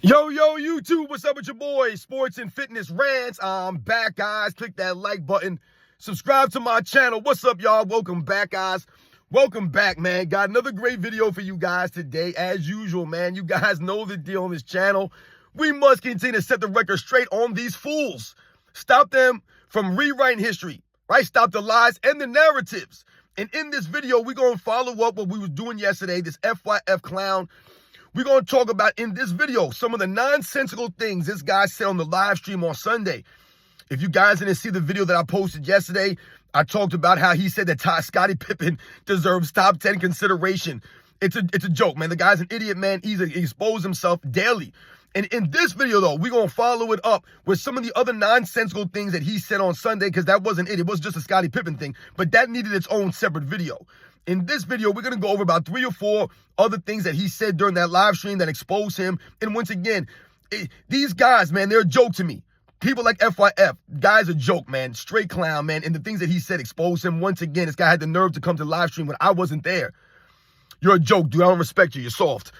Yo, YouTube, what's up with your boy? Sports and Fitness Rants. I'm back, guys. Click that like button. Subscribe to my channel. What's up, y'all? Welcome back, guys. Welcome back, man. Got another great video for you guys today. As usual, man, you guys know the deal on this channel. We must continue to set the record straight on these fools. Stop them from rewriting history, right? Stop the lies and the narratives. And in this video, we're going to follow up what we was doing yesterday, this FYF clown. We're going to talk about in this video some of the nonsensical things this guy said on the live stream on Sunday. If you guys didn't see the video that I posted yesterday, I talked about how he said that Scottie Pippen deserves top 10 consideration. It's a joke, man. The guy's an idiot, man. He exposed himself daily. And in this video, though, we're going to follow it up with some of the other nonsensical things that he said on Sunday, because that wasn't it. It was just a Scottie Pippen thing, but that needed its own separate video. In this video, we're going to go over about 3 or 4 other things that he said during that live stream that exposed him. And once again, these guys, man, they're a joke to me. People like FYF, guys a joke, man. Straight clown, man. And the things that he said exposed him. Once again, this guy had the nerve to come to the live stream when I wasn't there. You're a joke, dude. I don't respect you. You're soft.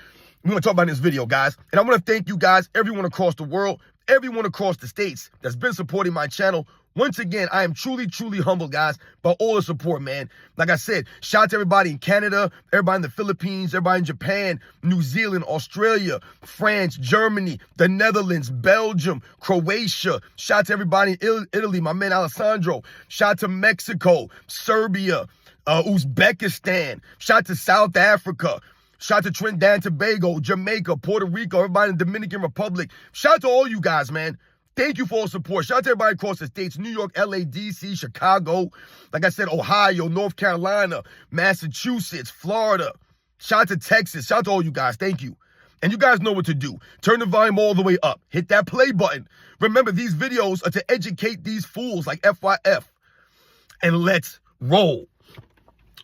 We're going to talk about this video, guys. And I want to thank you guys, everyone across the world, everyone across the states that's been supporting my channel. Once again, I am truly, truly humbled, guys, by all the support, man. Like I said, shout out to everybody in Canada, everybody in the Philippines, everybody in Japan, New Zealand, Australia, France, Germany, the Netherlands, Belgium, Croatia. Shout out to everybody in Italy, my man Alessandro. Shout out to Mexico, Serbia, Uzbekistan. Shout out to South Africa. Shout out to Trinidad and Tobago, Jamaica, Puerto Rico, everybody in the Dominican Republic. Shout out to all you guys, man. Thank you for all support. Shout out to everybody across the states, New York, LA, DC, Chicago. Like I said, Ohio, North Carolina, Massachusetts, Florida. Shout out to Texas. Shout out to all you guys. Thank you. And you guys know what to do. Turn the volume all the way up. Hit that play button. Remember, these videos are to educate these fools like FYF. And let's roll.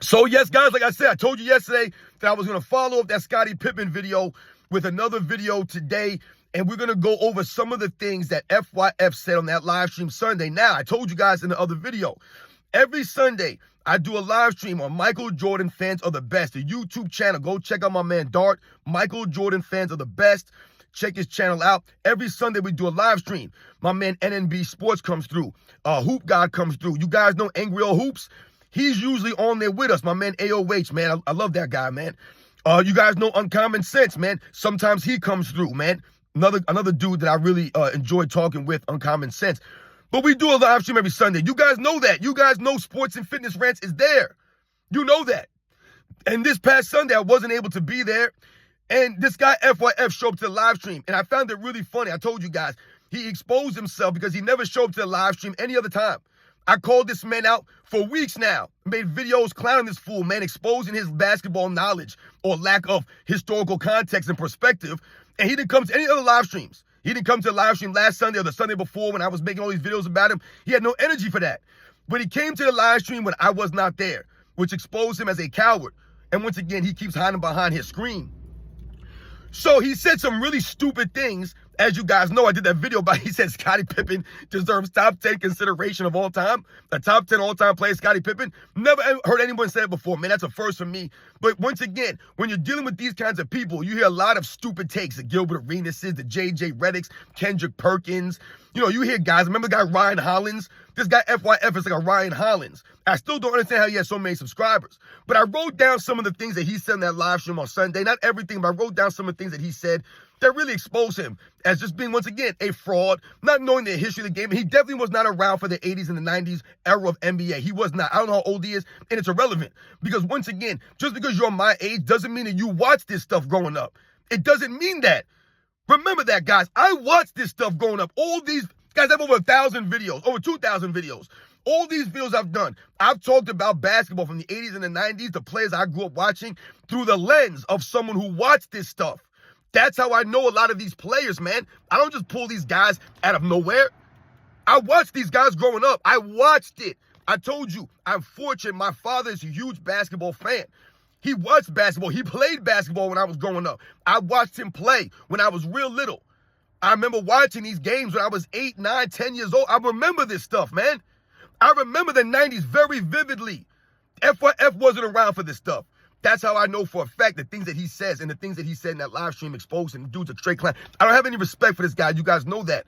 So, yes, guys, like I said, I told you yesterday that I was going to follow up that Scottie Pippen video with another video today. And we're going to go over some of the things that FYF said on that live stream Sunday. Now, I told you guys in the other video, every Sunday, I do a live stream on Michael Jordan Fans Are the Best, the YouTube channel. Go check out my man Dart. Michael Jordan Fans Are the Best. Check his channel out. Every Sunday, we do a live stream. My man NNB Sports comes through. Hoop God comes through. You guys know Angry Old Hoops? He's usually on there with us. My man AOH, man. I love that guy, man. You guys know Uncommon Sense, man. Sometimes he comes through, man. Another dude that I really enjoy talking with, Uncommon Sense. But we do a live stream every Sunday. You guys know that. You guys know Sports and Fitness Rants is there. You know that. And this past Sunday, I wasn't able to be there. And this guy, FYF, showed up to the live stream. And I found it really funny. I told you guys, he exposed himself because he never showed up to the live stream any other time. I called this man out for weeks now. Made videos clowning this fool, man, exposing his basketball knowledge or lack of historical context and perspective. And he didn't come to any other live streams. He didn't come to the live stream last Sunday or the Sunday before when I was making all these videos about him. He had no energy for that. But he came to the live stream when I was not there, which exposed him as a coward. And once again, he keeps hiding behind his screen. So he said some really stupid things. As you guys know, I did that video about, he said Scottie Pippen deserves top 10 consideration of all time. A top 10 all-time player, Scottie Pippen. Never heard anyone say it before, man. That's a first for me. But once again, when you're dealing with these kinds of people, you hear a lot of stupid takes. The Gilbert Arenases, the J.J. Reddicks, Kendrick Perkins. You know, you hear guys. Remember the guy Ryan Hollins? This guy FYF is like a Ryan Hollins. I still don't understand how he has so many subscribers. But I wrote down some of the things that he said in that live stream on Sunday. Not everything, but I wrote down some of the things that he said that really exposed him as just being, once again, a fraud, not knowing the history of the game. He definitely was not around for the 80s and the 90s era of NBA. He was not. I don't know how old he is, and it's irrelevant. Because once again, just because you're my age doesn't mean that you watched this stuff growing up. It doesn't mean that. Remember that, guys. I watched this stuff growing up. All these guys have over 1,000 videos, over 2,000 videos. All these videos I've done, I've talked about basketball from the 80s and the 90s, the players I grew up watching, through the lens of someone who watched this stuff. That's how I know a lot of these players, man. I don't just pull these guys out of nowhere. I watched these guys growing up. I watched it. I told you, I'm fortunate. My father is a huge basketball fan. He watched basketball. He played basketball when I was growing up. I watched him play when I was real little. I remember watching these games when I was 8, 9, 10 years old. I remember this stuff, man. I remember the 90s very vividly. FYF wasn't around for this stuff. That's how I know for a fact the things that he says and the things that he said in that live stream exposing the dude's a straight clown. I don't have any respect for this guy. You guys know that.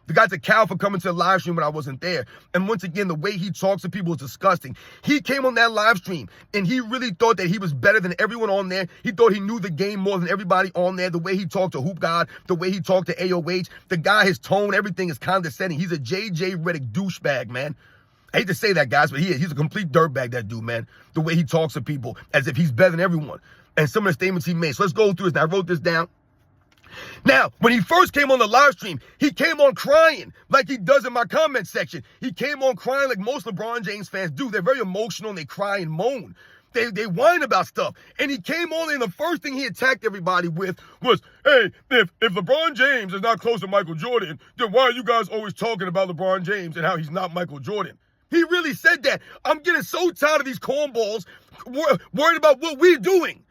The guy's a cow for coming to the live stream when I wasn't there. And once again, the way he talks to people is disgusting. He came on that live stream and he really thought that he was better than everyone on there. He thought he knew the game more than everybody on there. The way he talked to Hoop God, the way he talked to AOH, the guy, his tone, everything is condescending. He's a JJ Redick douchebag, man. I hate to say that, guys, but he's a complete dirtbag, that dude, man. The way he talks to people as if he's better than everyone. And some of the statements he made. So let's go through this. Now, I wrote this down. Now, when he first came on the live stream, he came on crying like he does in my comment section. He came on crying like most LeBron James fans do. They're very emotional and they cry and moan. They whine about stuff. And he came on and the first thing he attacked everybody with was, hey, if LeBron James is not close to Michael Jordan, then why are you guys always talking about LeBron James and how he's not Michael Jordan? He really said that. I'm getting so tired of these cornballs worried about what we're doing.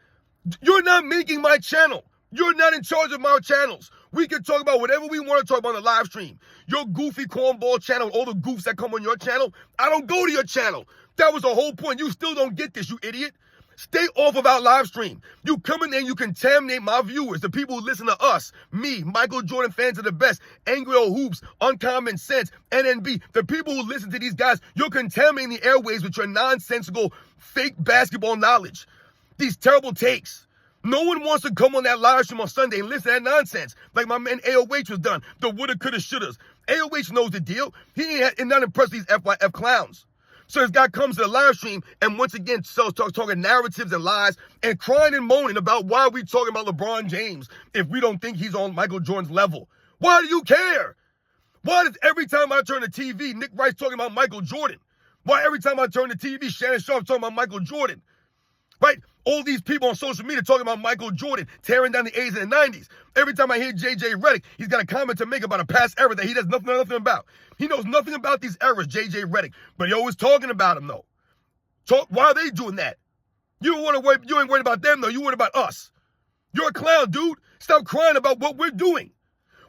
You're not making my channel. You're not in charge of my channels. We can talk about whatever we want to talk about on the live stream. Your goofy cornball channel, all the goofs that come on your channel, I don't go to your channel. That was the whole point. You still don't get this, you idiot. Stay off of our live stream. You come in there and you contaminate my viewers, the people who listen to us, me, Michael Jordan fans are the best, Angry Old Hoops, Uncommon Sense, NNB, the people who listen to these guys, you're contaminating the airways with your nonsensical, fake basketball knowledge. These terrible takes. No one wants to come on that live stream on Sunday and listen to that nonsense like my man AOH was done. The woulda, coulda, shouldas. AOH knows the deal. He ain't not impressed with these FYF clowns. So this guy comes to the live stream and once again starts talking narratives and lies and crying and moaning about why we talking about LeBron James if we don't think he's on Michael Jordan's level. Why do you care? Why does every time I turn the TV, Nick Wright's talking about Michael Jordan? Why every time I turn the TV, Shannon Sharp's talking about Michael Jordan? Right? All these people on social media talking about Michael Jordan tearing down the 80s and the 90s. Every time I hear JJ Redick, he's got a comment to make about a past era that he does nothing about. He knows nothing about these eras, JJ Redick, but he always talking about them though. Why are they doing that? You ain't worried about them though. You worried about us. You're a clown, dude. Stop crying about what we're doing.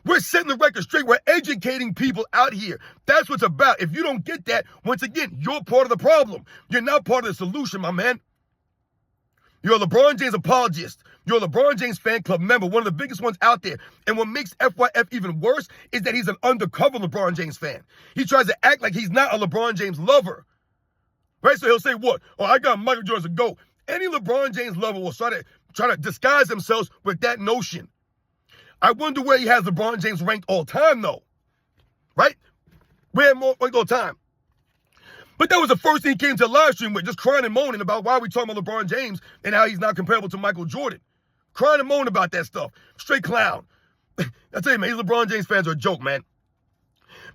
We're setting the record straight. We're educating people out here. That's what it's about. If you don't get that, once again, you're part of the problem. You're not part of the solution, my man. You're a LeBron James apologist. You're a LeBron James fan club member, one of the biggest ones out there. And what makes FYF even worse is that he's an undercover LeBron James fan. He tries to act like he's not a LeBron James lover. Right? So he'll say what? Oh, I got Michael Jordan to go. Any LeBron James lover will try to disguise themselves with that notion. I wonder where he has LeBron James ranked all time, though. Right? Where more ranked all time? But that was the first thing he came to the live stream with, just crying and moaning about why we talking about LeBron James and how he's not comparable to Michael Jordan. Crying and moaning about that stuff. Straight clown. I tell you, man, these LeBron James fans are a joke, man.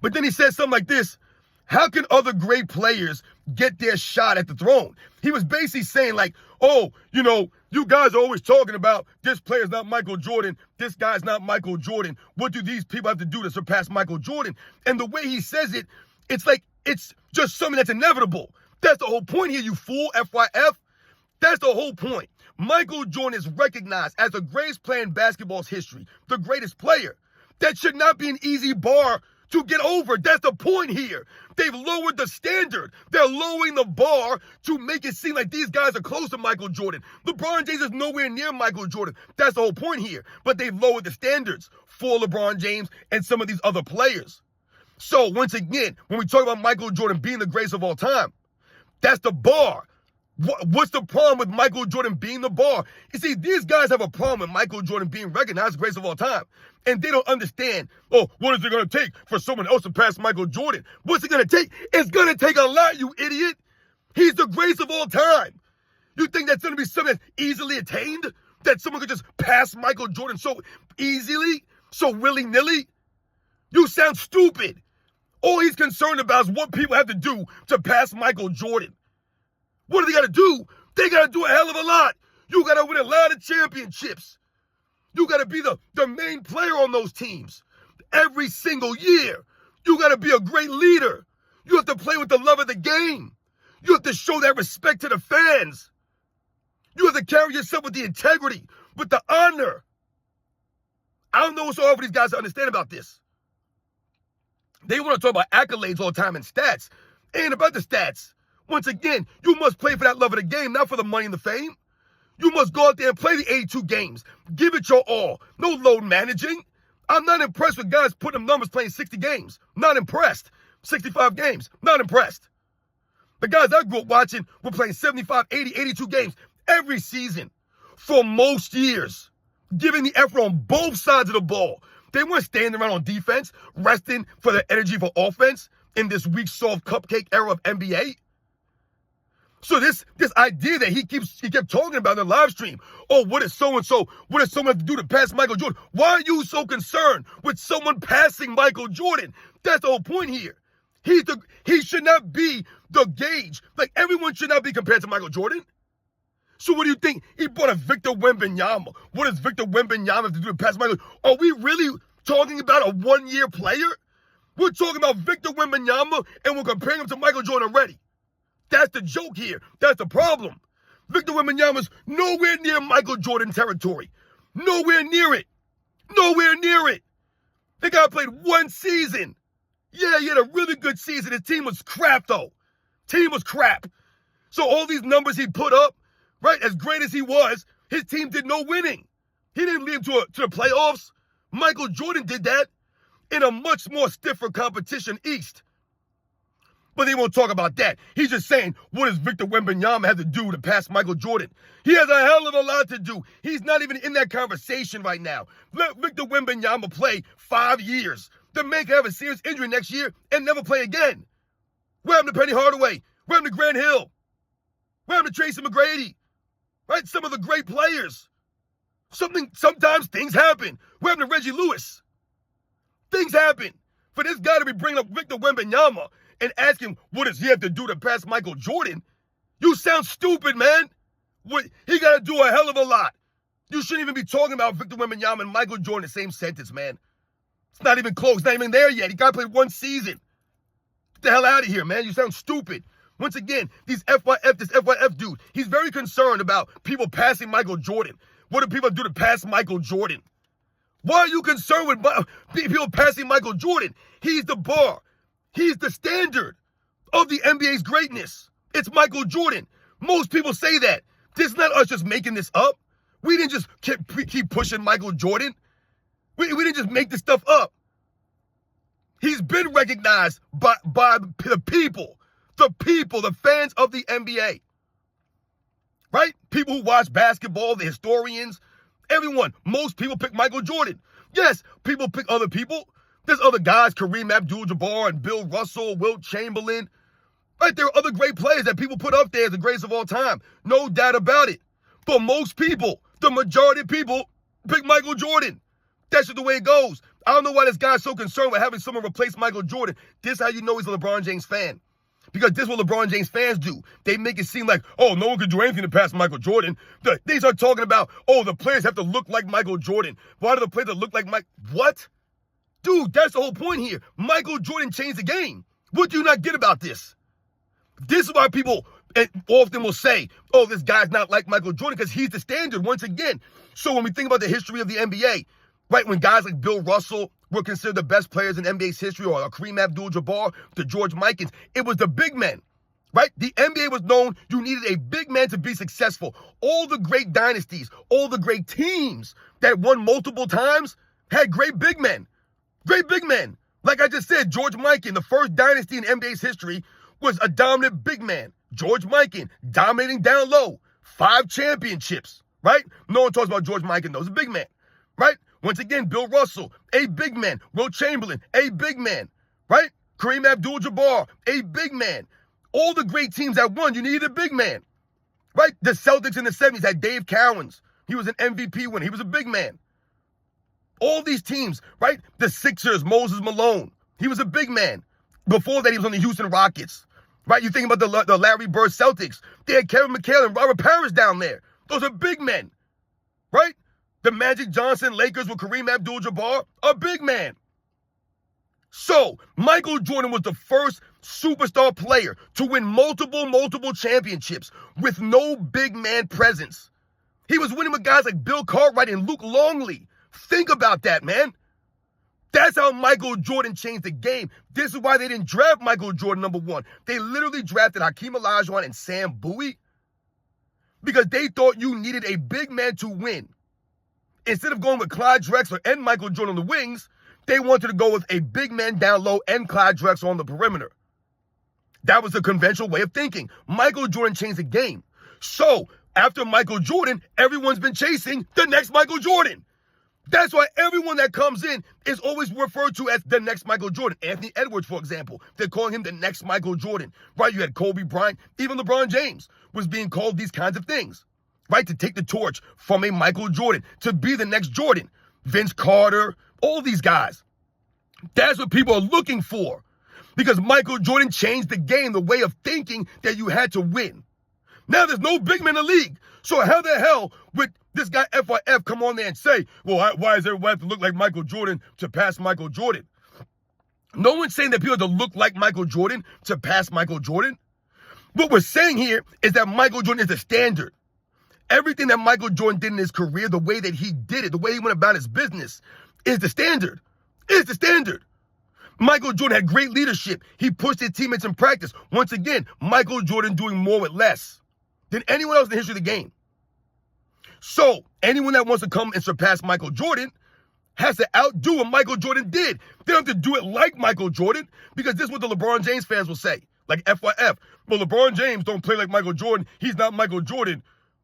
But then he said something like this. How can other great players get their shot at the throne? He was basically saying like, oh, you guys are always talking about this player's not Michael Jordan. This guy's not Michael Jordan. What do these people have to do to surpass Michael Jordan? And the way he says it, it's like, it's just something that's inevitable. That's the whole point here, you fool, FYF. That's the whole point. Michael Jordan is recognized as the greatest player in basketball's history, the greatest player. That should not be an easy bar to get over. That's the point here. They've lowered the standard. They're lowering the bar to make it seem like these guys are close to Michael Jordan. LeBron James is nowhere near Michael Jordan. That's the whole point here. But they've lowered the standards for LeBron James and some of these other players. So, once again, when we talk about Michael Jordan being the greatest of all time, that's the bar. What's the problem with Michael Jordan being the bar? You see, these guys have a problem with Michael Jordan being recognized as greatest of all time. And they don't understand, oh, what is it going to take for someone else to pass Michael Jordan? What's it going to take? It's going to take a lot, you idiot. He's the greatest of all time. You think that's going to be something that's easily attained? That someone could just pass Michael Jordan so easily, so willy-nilly? You sound stupid. All he's concerned about is what people have to do to pass Michael Jordan. What do they got to do? They got to do a hell of a lot. You got to win a lot of championships. You got to be the main player on those teams every single year. You got to be a great leader. You have to play with the love of the game. You have to show that respect to the fans. You have to carry yourself with the integrity, with the honor. I don't know what's so hard for these guys to understand about this. They want to talk about accolades all the time and stats. It ain't about the stats. Once again, you must play for that love of the game, not for the money and the fame. You must go out there and play the 82 games. Give it your all. No load managing. I'm not impressed with guys putting up numbers playing 60 games. Not impressed. 65 games. Not impressed. The guys I grew up watching were playing 75, 80, 82 games every season for most years, giving the effort on both sides of the ball. They weren't standing around on defense, resting for their energy for offense in this weak, soft cupcake era of NBA. So this idea that he kept talking about in the live stream, oh, what does so-and-so have to do to pass Michael Jordan? Why are you so concerned with someone passing Michael Jordan? That's the whole point here. He should not be the gauge. Like, everyone should not be compared to Michael Jordan. So what do you think? He brought a Victor Wembanyama. What does Victor Wembanyama have to do to pass Michael? Are we really talking about a one-year player? We're talking about Victor Wembanyama, and we're comparing him to Michael Jordan already. That's the joke here. That's the problem. Victor Wembanyama's nowhere near Michael Jordan territory. Nowhere near it. Nowhere near it. The guy played one season. Yeah, he had a really good season. His team was crap, though. Team was crap. So all these numbers he put up, right, as great as he was, his team did no winning. He didn't lead him to the playoffs. Michael Jordan did that in a much more stiffer competition East. But they won't talk about that. He's just saying, what does Victor Wembanyama have to do to pass Michael Jordan? He has a hell of a lot to do. He's not even in that conversation right now. Let Victor Wembanyama play 5 years. The man can have a serious injury next year and never play again. What happened to Penny Hardaway? What happened to Grant Hill? What happened to Tracy McGrady? Right? Some of the great players. Sometimes things happen. What happened to Reggie Lewis? Things happen. For this guy to be bringing up Victor Wembanyama and asking what does he have to do to pass Michael Jordan, you sound stupid, man. He got to do a hell of a lot. You shouldn't even be talking about Victor Wembanyama and Michael Jordan in the same sentence, man. It's not even close. Not even there yet. He got to play one season. Get the hell out of here, man. You sound stupid. Once again, this FYF dude, he's very concerned about people passing Michael Jordan. What do people do to pass Michael Jordan? Why are you concerned with people passing Michael Jordan? He's the bar. He's the standard of the NBA's greatness. It's Michael Jordan. Most people say that. This is not us just making this up. We didn't just keep pushing Michael Jordan. We didn't just make this stuff up. He's been recognized by the people, the fans of the NBA. Right? People who watch basketball, the historians, everyone. Most people pick Michael Jordan. Yes, people pick other people. There's other guys, Kareem Abdul-Jabbar and Bill Russell, Wilt Chamberlain. Right? There are other great players that people put up there as the greatest of all time. No doubt about it. But most people, the majority of people, pick Michael Jordan. That's just the way it goes. I don't know why this guy's so concerned with having someone replace Michael Jordan. This is how you know he's a LeBron James fan. Because this is what LeBron James fans do. They make it seem like, oh, no one could do anything to pass Michael Jordan. They start talking about, oh, the players have to look like Michael Jordan. Why do the players look like Mike? What? Dude, that's the whole point here. Michael Jordan changed the game. What do you not get about this? This is why people often will say, oh, this guy's not like Michael Jordan because he's the standard once again. So when we think about the history of the NBA, right, when guys like Bill Russell were considered the best players in NBA's history, or Kareem Abdul-Jabbar, to George Mikan, it was the big men, right? The NBA was known you needed a big man to be successful. All the great dynasties, all the great teams that won multiple times had great big men. Great big men. Like I just said, George Mikan, the first dynasty in NBA's history, was a dominant big man. George Mikan, dominating down low. 5 championships, right? No one talks about George Mikan, though. He's a big man, right? Once again, Bill Russell, a big man. Wilt Chamberlain, a big man, right? Kareem Abdul-Jabbar, a big man. All the great teams that won, you needed a big man, right? The Celtics in the 70s had Dave Cowens. He was an MVP winner. He was a big man. All these teams, right? The Sixers, Moses Malone. He was a big man. Before that, he was on the Houston Rockets, right? You think about the Larry Bird Celtics. They had Kevin McHale and Robert Parrish down there. Those are big men, right? The Magic Johnson Lakers with Kareem Abdul-Jabbar, a big man. So, Michael Jordan was the first superstar player to win multiple championships with no big man presence. He was winning with guys like Bill Cartwright and Luke Longley. Think about that, man. That's how Michael Jordan changed the game. This is why they didn't draft Michael Jordan #1. They literally drafted Hakeem Olajuwon and Sam Bowie. because they thought you needed a big man to win. Instead of going with Clyde Drexler and Michael Jordan on the wings, they wanted to go with a big man down low and Clyde Drexler on the perimeter. That was the conventional way of thinking. Michael Jordan changed the game. So, after Michael Jordan, everyone's been chasing the next Michael Jordan. That's why everyone that comes in is always referred to as the next Michael Jordan. Anthony Edwards, for example, they're calling him the next Michael Jordan, right? You had Kobe Bryant, even LeBron James was being called these kinds of things, right? To take the torch from a Michael Jordan, to be the next Jordan. Vince Carter, all these guys. That's what people are looking for, because Michael Jordan changed the game, the way of thinking that you had to win. Now there's no big man in the league. So how the hell would this guy FYF come on there and say, well, why does everyone have to look like Michael Jordan to pass Michael Jordan? No one's saying that people have to look like Michael Jordan to pass Michael Jordan. What we're saying here is that Michael Jordan is the standard. Everything that Michael Jordan did in his career, the way that he did it, the way he went about his business, is the standard. Is the standard. Michael Jordan had great leadership. He pushed his teammates in practice. Once again, Michael Jordan doing more with less than anyone else in the history of the game. So, anyone that wants to come and surpass Michael Jordan has to outdo what Michael Jordan did. They don't have to do it like Michael Jordan, because this is what the LeBron James fans will say. Like FYF. Well, LeBron James don't play like Michael Jordan. He's not Michael Jordan,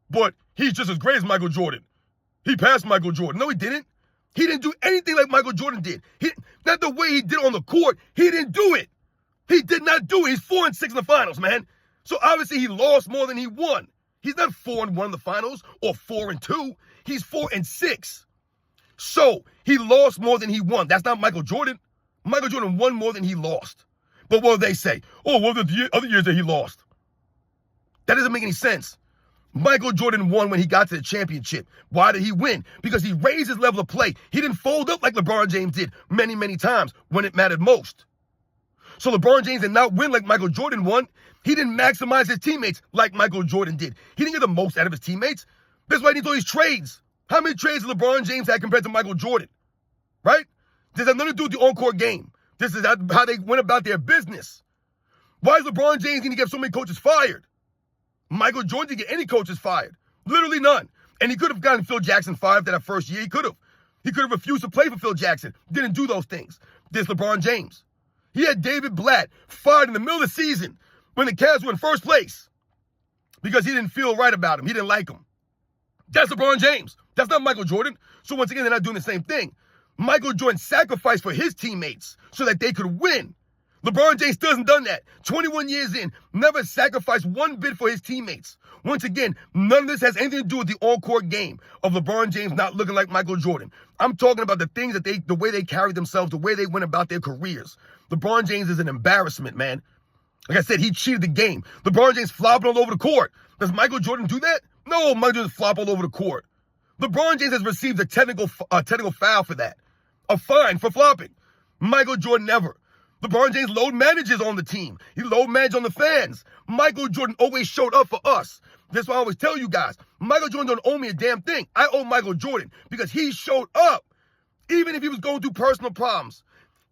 but he's just as great as Michael Jordan. He passed Michael Jordan. No, he didn't. He didn't do anything like Michael Jordan did. Not the way he did on the court. He didn't do it. He did not do it. He's 4-6 in the finals, man. So obviously he lost more than he won. He's not 4-1 in the finals or 4-2. He's 4-6. So he lost more than he won. That's not Michael Jordan. Michael Jordan won more than he lost. But what do they say? Oh, what are the other years that he lost? That doesn't make any sense. Michael Jordan won when he got to the championship. Why did he win? Because he raised his level of play. He didn't fold up like LeBron James did many, many times when it mattered most. So LeBron James did not win like Michael Jordan won. He didn't maximize his teammates like Michael Jordan did. He didn't get the most out of his teammates. That's why he did all these trades. How many trades did LeBron James had compared to Michael Jordan? Right? This has nothing to do with the on-court game. This is how they went about their business. Why is LeBron James going to get so many coaches fired? Michael Jordan didn't get any coaches fired. Literally none. And he could have gotten Phil Jackson fired after that first year. He could have. He could have refused to play for Phil Jackson. Didn't do those things. This LeBron James. He had David Blatt fired in the middle of the season when the Cavs were in first place because he didn't feel right about him. He didn't like him. That's LeBron James. That's not Michael Jordan. So once again, they're not doing the same thing. Michael Jordan sacrificed for his teammates so that they could win. LeBron James still hasn't done that. 21 years in, never sacrificed one bit for his teammates. Once again, none of this has anything to do with the on-court game of LeBron James not looking like Michael Jordan. I'm talking about the things that the way they carried themselves, the way they went about their careers. LeBron James is an embarrassment, man. Like I said, he cheated the game. LeBron James flopping all over the court. Does Michael Jordan do that? No, Michael Jordan flop all over the court. LeBron James has received a technical foul for that. A fine for flopping. Michael Jordan never. LeBron James load manages on the team. He load manages on the fans. Michael Jordan always showed up for us. That's why I always tell you guys, Michael Jordan don't owe me a damn thing. I owe Michael Jordan because he showed up. Even if he was going through personal problems,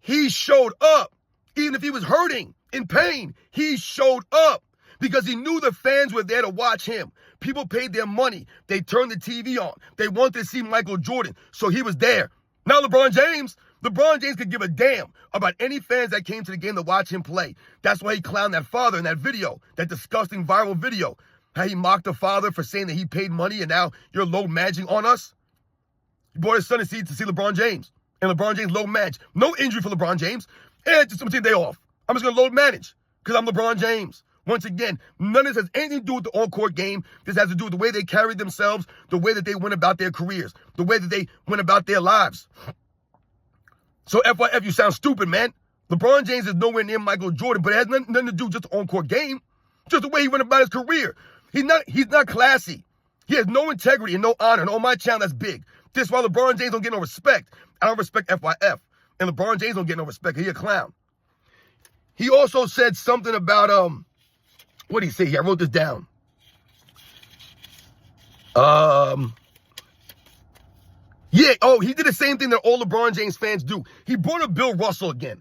he showed up. Even if he was hurting, in pain, he showed up because he knew the fans were there to watch him. People paid their money. They turned the TV on. They wanted to see Michael Jordan, so he was there. Now LeBron James could give a damn about any fans that came to the game to watch him play. That's why he clowned that father in that video, that disgusting viral video. How he mocked the father for saying that he paid money and now you're load managing on us. He brought his son to see LeBron James. And LeBron James load manage. No injury for LeBron James. And just I'm taking a day off. I'm just going to load manage because I'm LeBron James. Once again, none of this has anything to do with the on-court game. This has to do with the way they carried themselves, the way that they went about their careers, the way that they went about their lives. So FYF, you sound stupid, man. LeBron James is nowhere near Michael Jordan, but it has nothing to do with just the on-court game. Just the way he went about his career. He's not classy. He has no integrity and no honor. And on my channel, that's big. This is why LeBron James don't get no respect. I don't respect FYF. And LeBron James don't get no respect. He's a clown. He also said something about, what did he say here? I wrote this down. Yeah, he did the same thing that all LeBron James fans do. He brought up Bill Russell again.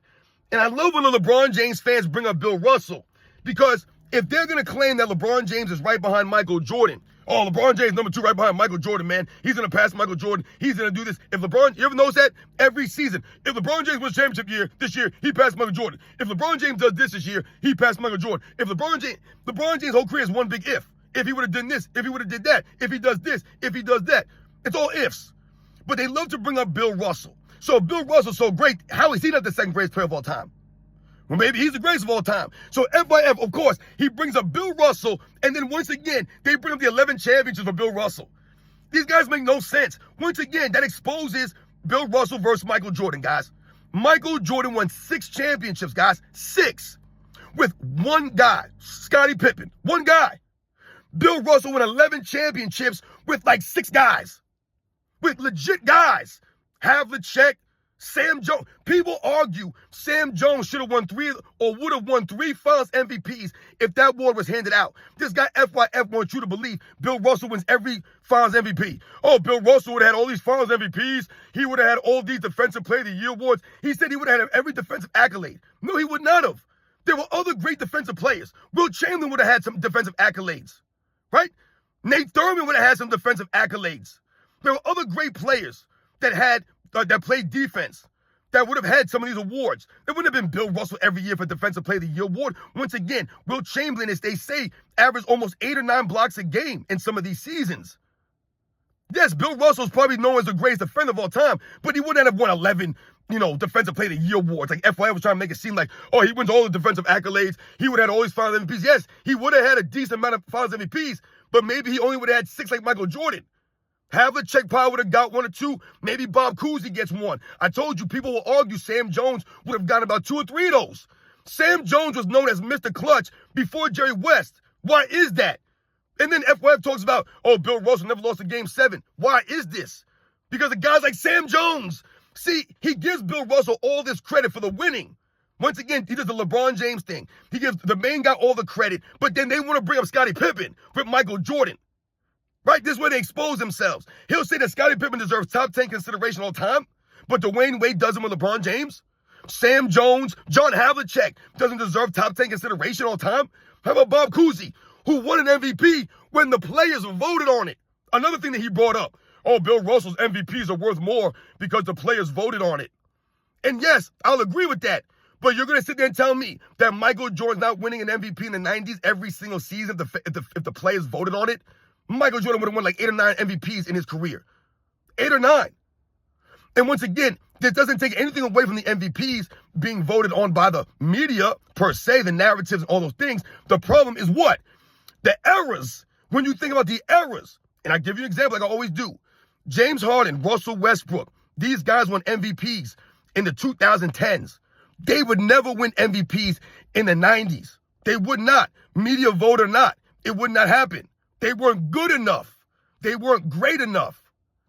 And I love when the LeBron James fans bring up Bill Russell. Because if they're going to claim that LeBron James is right behind Michael Jordan, Oh, LeBron James number 2 right behind Michael Jordan, man. He's going to pass Michael Jordan. He's going to do this. If LeBron, you ever notice that? Every season, if LeBron James wins championship this year, he passed Michael Jordan. If LeBron James does this year, he passed Michael Jordan. If LeBron James' whole career is one big if. If he would have done this, if he would have did that, if he does this, if he does that. It's all ifs. But they love to bring up Bill Russell. So Bill Russell's so great, how is he not the second greatest player of all time? Well, maybe he's the greatest of all time. So FYF, of course, he brings up Bill Russell, and then once again, they bring up the 11 championships for Bill Russell. These guys make no sense. Once again, that exposes Bill Russell versus Michael Jordan, guys. Michael Jordan won 6 championships, guys. 6. With one guy, Scottie Pippen. One guy. Bill Russell won 11 championships with like 6 guys. With legit guys. Havlicek, Sam Jones. People argue Sam Jones should have won 3 or would have won 3 Finals MVPs if that award was handed out. This guy FYF wants you to believe Bill Russell wins every Finals MVP. Oh, Bill Russell would have had all these Finals MVPs. He would have had all these Defensive Player of the Year awards. He said he would have had every defensive accolade. No, he would not have. There were other great defensive players. Will Chamberlain would have had some defensive accolades, right? Nate Thurman would have had some defensive accolades. There were other great players that had that played defense, that would have had some of these awards. There wouldn't have been Bill Russell every year for Defensive Player of the Year award. Once again, Will Chamberlain, as they say, averaged almost 8 or 9 blocks a game in some of these seasons. Yes, Bill Russell's probably known as the greatest defender of all time, but he wouldn't have won 11, Defensive Player of the Year awards. Like FYI was trying to make it seem like, oh, he wins all the defensive accolades. He would have had all these Finals MVPs. Yes, he would have had a decent amount of Finals MVPs, but maybe he only would have had 6 like Michael Jordan. Havlicek probably would have got 1 or 2. Maybe Bob Cousy gets 1. I told you, people will argue Sam Jones would have gotten about 2 or 3 of those. Sam Jones was known as Mr. Clutch before Jerry West. Why is that? And then FYF talks about, oh, Bill Russell never lost a Game 7. Why is this? Because of guys like Sam Jones. See, he gives Bill Russell all this credit for the winning. Once again, he does the LeBron James thing. He gives the main guy all the credit, but then they want to bring up Scottie Pippen with Michael Jordan. Right? This is where they expose themselves. He'll say that Scottie Pippen deserves top 10 consideration all time, but Dwayne Wade doesn't with LeBron James. Sam Jones, John Havlicek doesn't deserve top 10 consideration all time. How about Bob Cousy, who won an MVP when the players voted on it? Another thing that he brought up, oh, Bill Russell's MVPs are worth more because the players voted on it. And yes, I'll agree with that. But you're going to sit there and tell me that Michael Jordan's not winning an MVP in the 90s every single season if the players voted on it? Michael Jordan would have won like 8 or 9 MVPs in his career. 8 or 9. And once again, this doesn't take anything away from the MVPs being voted on by the media, per se, the narratives and all those things. The problem is what? The eras. When you think about the eras, and I give you an example like I always do. James Harden, Russell Westbrook, these guys won MVPs in the 2010s. They would never win MVPs in the 90s. They would not. Media vote or not. It would not happen. They weren't good enough. They weren't great enough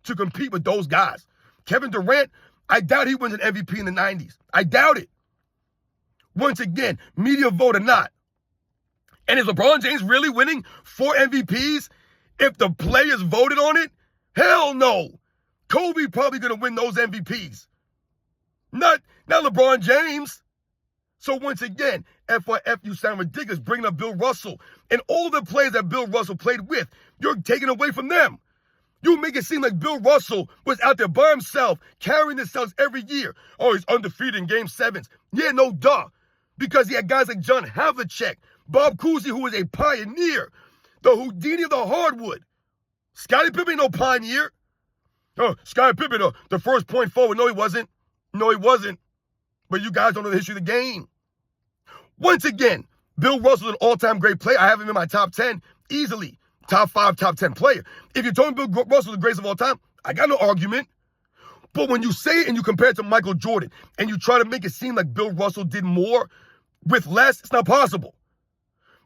to compete with those guys. Kevin Durant, I doubt he wins an MVP in the 90s. I doubt it. Once again, media vote or not. And is LeBron James really winning 4 MVPs if the players voted on it? Hell no. Kobe probably going to win those MVPs. Not LeBron James. So once again, FYF, you sound ridiculous bringing up Bill Russell. And all the players that Bill Russell played with, you're taking away from them. You make it seem like Bill Russell was out there by himself, carrying themselves every year. Oh, he's undefeated in Game 7s. Yeah, no duh. Because he had guys like John Havlicek, Bob Cousy, who was a pioneer, the Houdini of the hardwood. Scottie Pippen ain't no pioneer. Oh, Scottie Pippen, the first point forward. No, he wasn't. No, he wasn't. But you guys don't know the history of the game. Once again, Bill Russell's an all-time great player. I have him in my top 10 easily. Top 5, top 10 player. If you're telling Bill Russell the greatest of all time, I got no argument. But when you say it and you compare it to Michael Jordan and you try to make it seem like Bill Russell did more with less, it's not possible.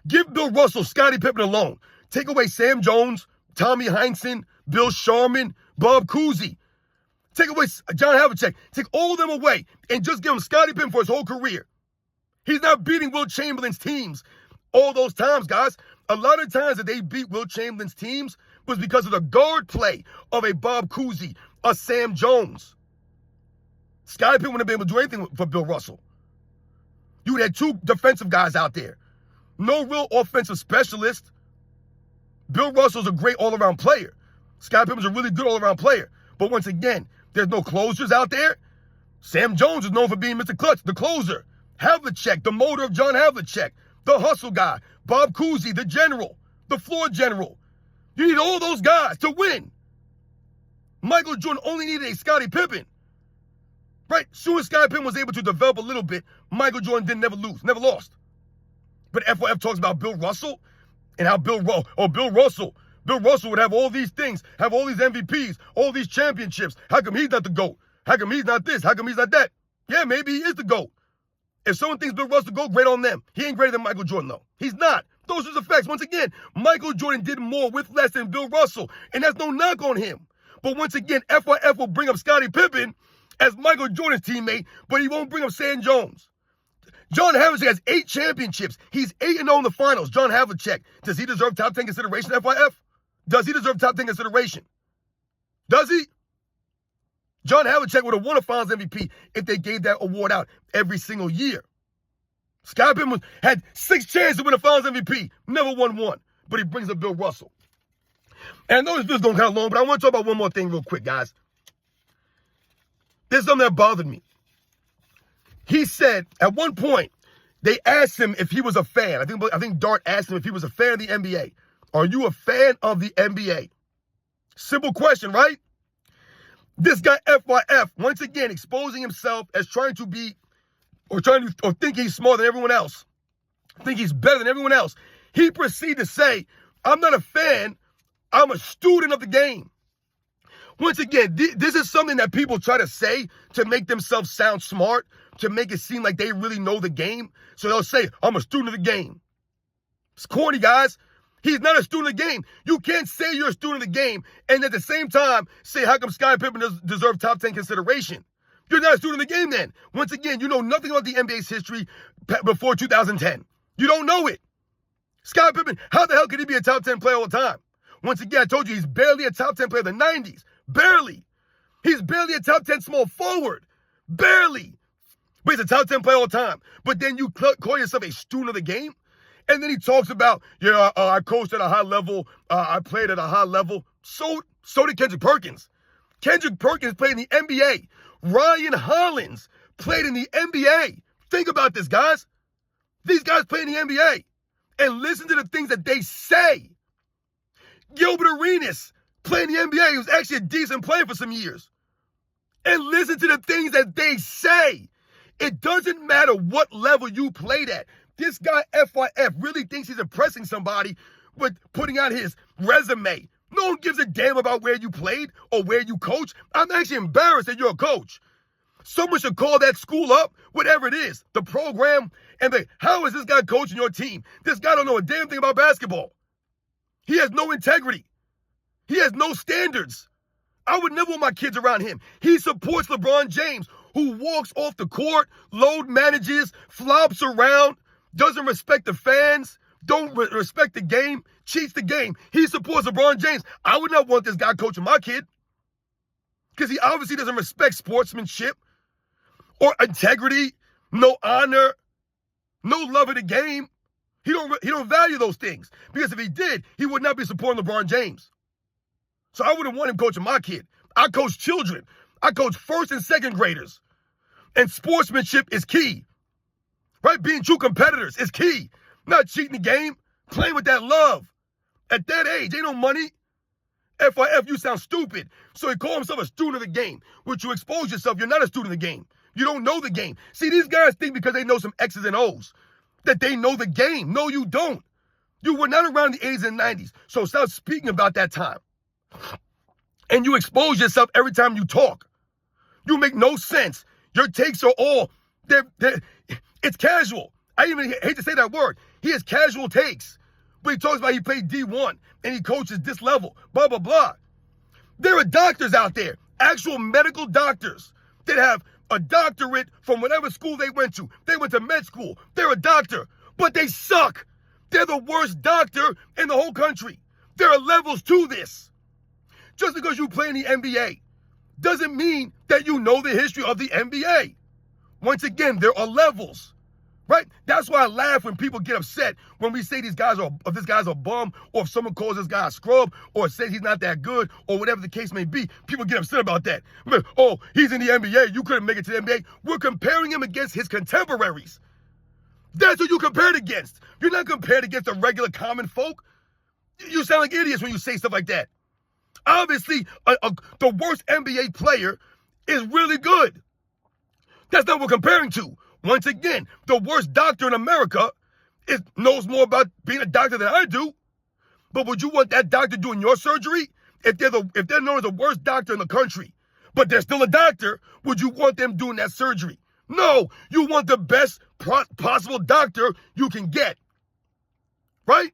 Give Bill Russell Scottie Pippen alone. Take away Sam Jones, Tommy Heinsohn, Bill Sharman, Bob Cousy. Take away John Havlicek. Take all of them away and just give him Scottie Pippen for his whole career. He's not beating Will Chamberlain's teams all those times, guys. A lot of times that they beat Will Chamberlain's teams was because of the guard play of a Bob Cousy, a Sam Jones. Scottie Pippen wouldn't have been able to do anything for Bill Russell. You had 2 defensive guys out there. No real offensive specialist. Bill Russell's a great all-around player. Scottie Pippen's a really good all-around player. But once again, there's no closers out there. Sam Jones is known for being Mr. Clutch, the closer. Havlicek, the motor of John Havlicek. The hustle guy. Bob Cousy, the general. The floor general. You need all those guys to win. Michael Jordan only needed a Scottie Pippen. Right? Soon as Scottie Pippen was able to develop a little bit, Michael Jordan never lost. But FYF talks about Bill Russell and how Bill Russell would have all these things, have all these MVPs, all these championships. How come he's not the GOAT? How come he's not this? How come he's not that? Yeah, maybe he is the GOAT. If someone thinks Bill Russell the GOAT, great on them. He ain't greater than Michael Jordan, though. He's not. Those are the facts. Once again, Michael Jordan did more with less than Bill Russell, and that's no knock on him. But once again, FYF will bring up Scottie Pippen as Michael Jordan's teammate, but he won't bring up Sam Jones. John Havlicek has 8 championships. He's 8-0 in the finals. John Havlicek, does he deserve top 10 consideration, FYF? Does he deserve top 10 consideration? Does he? John Havlicek would have won a finals MVP if they gave that award out every single year. Scottie Pippen had 6 chances to win a finals MVP, never won one, but he brings up Bill Russell. And I know this video's going kind of long, but I want to talk about one more thing real quick, guys. There's something that bothered me. He said, at one point, they asked him if he was a fan. I think Dart asked him if he was a fan of the NBA. Are you a fan of the NBA? Simple question, right? This guy, FYF, once again, exposing himself as trying to be, or think he's smarter than everyone else, think he's better than everyone else. He proceeded to say, I'm not a fan, I'm a student of the game. Once again, this is something that people try to say to make themselves sound smart, to make it seem like they really know the game. So they'll say, I'm a student of the game. It's corny, guys. He's not a student of the game. You can't say you're a student of the game and at the same time say, how come Scottie Pippen doesn't deserve top 10 consideration? You're not a student of the game then. Once again, you know nothing about the NBA's history before 2010. You don't know it. Scottie Pippen, how the hell could he be a top 10 player all the time? Once again, I told you he's barely a top 10 player of the 90s. Barely. He's barely a top 10 small forward. Barely. But he's a top 10 player all the time. But then you call yourself a student of the game? And then he talks about, I coached at a high level. I played at a high level. So did Kendrick Perkins. Kendrick Perkins played in the NBA. Ryan Hollins played in the NBA. Think about this, guys. These guys play in the NBA. And listen to the things that they say. Gilbert Arenas played in the NBA. He was actually a decent player for some years. And listen to the things that they say. It doesn't matter what level you played at. This guy, FYF, really thinks he's impressing somebody with putting out his resume. No one gives a damn about where you played or where you coach. I'm actually embarrassed that you're a coach. Someone should call that school up, whatever it is, the program, and how is this guy coaching your team? This guy don't know a damn thing about basketball. He has no integrity. He has no standards. I would never want my kids around him. He supports LeBron James, who walks off the court, load manages, flops around, doesn't respect the fans, don't respect the game, cheats the game. He supports LeBron James. I would not want this guy coaching my kid because he obviously doesn't respect sportsmanship or integrity, no honor, no love of the game. He don't value those things because if he did, he would not be supporting LeBron James. So I wouldn't want him coaching my kid. I coach children. I coach first and second graders. And sportsmanship is key. Right? Being true competitors is key. Not cheating the game. Playing with that love. At that age, ain't no money. FYF, you sound stupid. So he called himself a student of the game. Which you expose yourself, you're not a student of the game. You don't know the game. See, these guys think because they know some X's and O's that they know the game. No, you don't. You were not around in the 80s and 90s. So stop speaking about that time. And you expose yourself every time you talk. You make no sense. Your takes are all, it's casual. I even hate to say that word. He has casual takes. But he talks about he played D1 and he coaches this level, blah, blah, blah. There are doctors out there, actual medical doctors that have a doctorate from whatever school they went to. They went to med school. They're a doctor, but they suck. They're the worst doctor in the whole country. There are levels to this. Just because you play in the NBA doesn't mean that you know the history of the NBA. Once again, there are levels. Right? That's why I laugh when people get upset when we say this guy's a bum, or if someone calls this guy a scrub, or says he's not that good, or whatever the case may be. People get upset about that. Oh, he's in the NBA. You couldn't make it to the NBA. We're comparing him against his contemporaries. That's what you compared against. You're not compared against the regular common folk. You sound like idiots when you say stuff like that. Obviously, the worst NBA player is really good. That's not what we're comparing to. Once again, the worst doctor in America knows more about being a doctor than I do. But would you want that doctor doing your surgery? If they're known as the worst doctor in the country, but they're still a doctor, would you want them doing that surgery? No, you want the best possible doctor you can get. Right?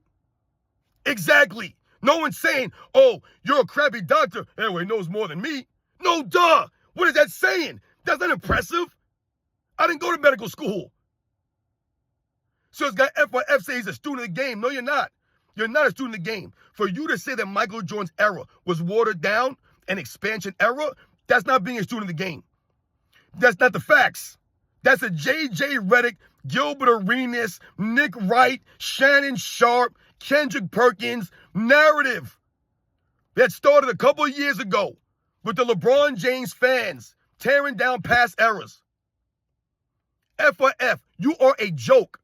Exactly. No one's saying, oh, you're a crappy doctor. Anyway, he knows more than me. No, duh. What is that saying? That's not impressive. I didn't go to medical school. So this guy FYF say he's a student of the game. No, you're not. You're not a student of the game. For you to say that Michael Jordan's era was watered down, an expansion era, that's not being a student of the game. That's not the facts. That's a J.J. Redick, Gilbert Arenas, Nick Wright, Shannon Sharp, Kendrick Perkins narrative that started a couple of years ago with the LeBron James fans tearing down past eras. FYF, you are a joke.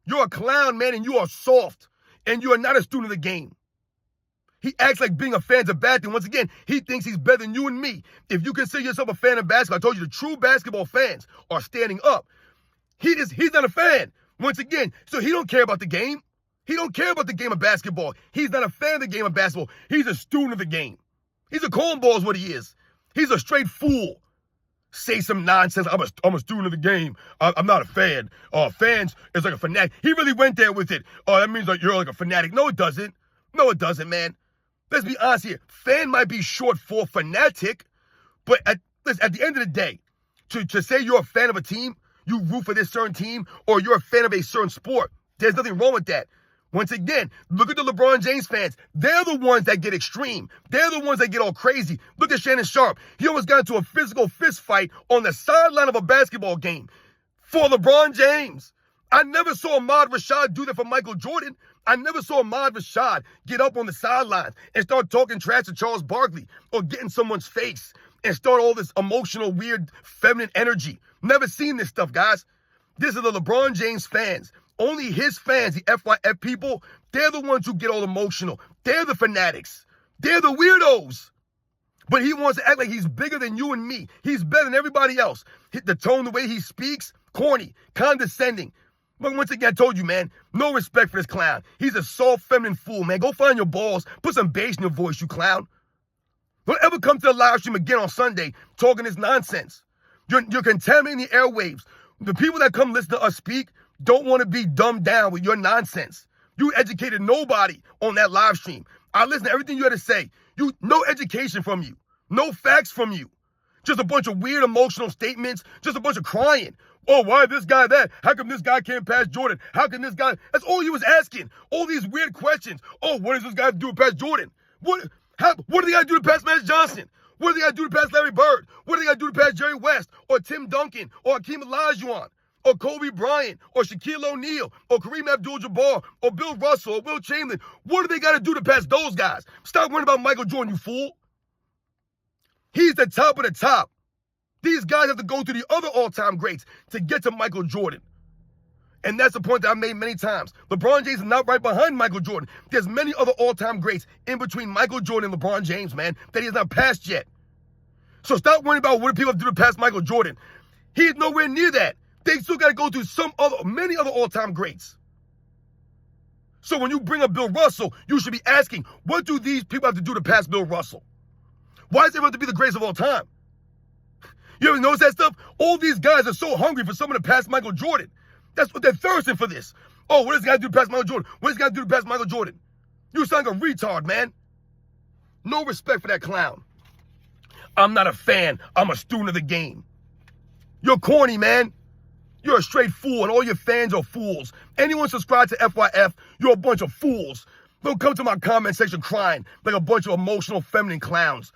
You're a clown, man, and you are soft. And you are not a student of the game. He acts like being a fan's a bad thing. Once again, he thinks he's better than you and me. If you consider yourself a fan of basketball, I told you the true basketball fans are standing up. He's not a fan. Once again, so he don't care about the game. He don't care about the game of basketball. He's not a fan of the game of basketball. He's a student of the game. He's a cornball is what he is. He's a straight fool. Say some nonsense. I'm a student of the game. I'm not a fan. Fans is like a fanatic. He really went there with it. That means like you're like a fanatic. No, it doesn't. No, it doesn't, man. Let's be honest here. Fan might be short for fanatic, but at the end of the day, to say you're a fan of a team, you root for this certain team, or you're a fan of a certain sport, there's nothing wrong with that. Once again, look at the LeBron James fans. They're the ones that get extreme. They're the ones that get all crazy. Look at Shannon Sharp. He almost got into a physical fist fight on the sideline of a basketball game for LeBron James. I never saw Ahmad Rashad do that for Michael Jordan. I never saw Ahmad Rashad get up on the sidelines and start talking trash to Charles Barkley or get in someone's face and start all this emotional, weird, feminine energy. Never seen this stuff, guys. This is the LeBron James fans. Only his fans, the FYF people, they're the ones who get all emotional. They're the fanatics. They're the weirdos. But he wants to act like he's bigger than you and me. He's better than everybody else. The tone, the way he speaks, corny, condescending. But once again, I told you, man, no respect for this clown. He's a soft, feminine fool, man. Go find your balls. Put some bass in your voice, you clown. Don't ever come to the live stream again on Sunday talking this nonsense. You're contaminating the airwaves. The people that come listen to us speak don't want to be dumbed down with your nonsense. You educated nobody on that live stream. I listened to everything you had to say. No education from you. No facts from you. Just a bunch of weird emotional statements. Just a bunch of crying. Oh, why this guy that? How come this guy can't pass Jordan? How can this guy? That's all he was asking. All these weird questions. Oh, what does this guy do to pass Jordan? What do they got to do to pass Magic Johnson? What do they got to do to pass Larry Bird? What do they got to do to pass Jerry West? Or Tim Duncan? Or Hakeem Olajuwon? Or Kobe Bryant? Or Shaquille O'Neal? Or Kareem Abdul-Jabbar? Or Bill Russell? Or Will Chamberlain? What do they got to do to pass those guys? Stop worrying about Michael Jordan, you fool. He's the top of the top. These guys have to go through the other all-time greats to get to Michael Jordan. And that's the point that I've made many times. LeBron James is not right behind Michael Jordan. There's many other all-time greats in between Michael Jordan and LeBron James, man, that he has not passed yet. So stop worrying about what do people have to do to pass Michael Jordan. He's nowhere near that. They still got to go through many other all-time greats. So when you bring up Bill Russell, you should be asking, what do these people have to do to pass Bill Russell? Why does everyone have to be the greatest of all time? You ever notice that stuff? All these guys are so hungry for someone to pass Michael Jordan. That's what they're thirsting for this. Oh, what does this guy do to pass Michael Jordan? What does this guy do to pass Michael Jordan? You sound like a retard, man. No respect for that clown. I'm not a fan. I'm a student of the game. You're corny, man. You're a straight fool, and all your fans are fools. Anyone subscribed to FYF, you're a bunch of fools. Don't come to my comment section crying like a bunch of emotional feminine clowns.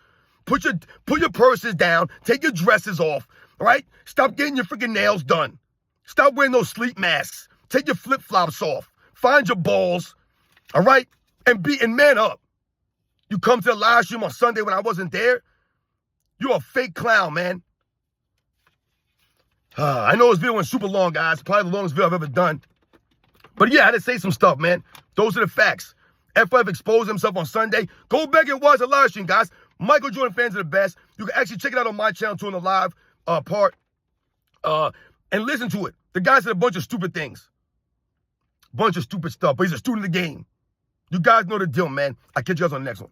Put your purses down. Take your dresses off. All right? Stop getting your freaking nails done. Stop wearing those sleep masks. Take your flip-flops off. Find your balls, all right? And man up. You come to the live stream on Sunday when I wasn't there. You're a fake clown, man. I know this video went super long, guys. Probably the longest video I've ever done. But yeah, I had to say some stuff, man. Those are the facts. FF exposed himself on Sunday. Go back and watch the live stream, guys. Michael Jordan fans are the best. You can actually check it out on my channel too in the live part. And listen to it. The guy said a bunch of stupid things. Bunch of stupid stuff. But he's a student of the game. You guys know the deal, man. I'll catch you guys on the next one.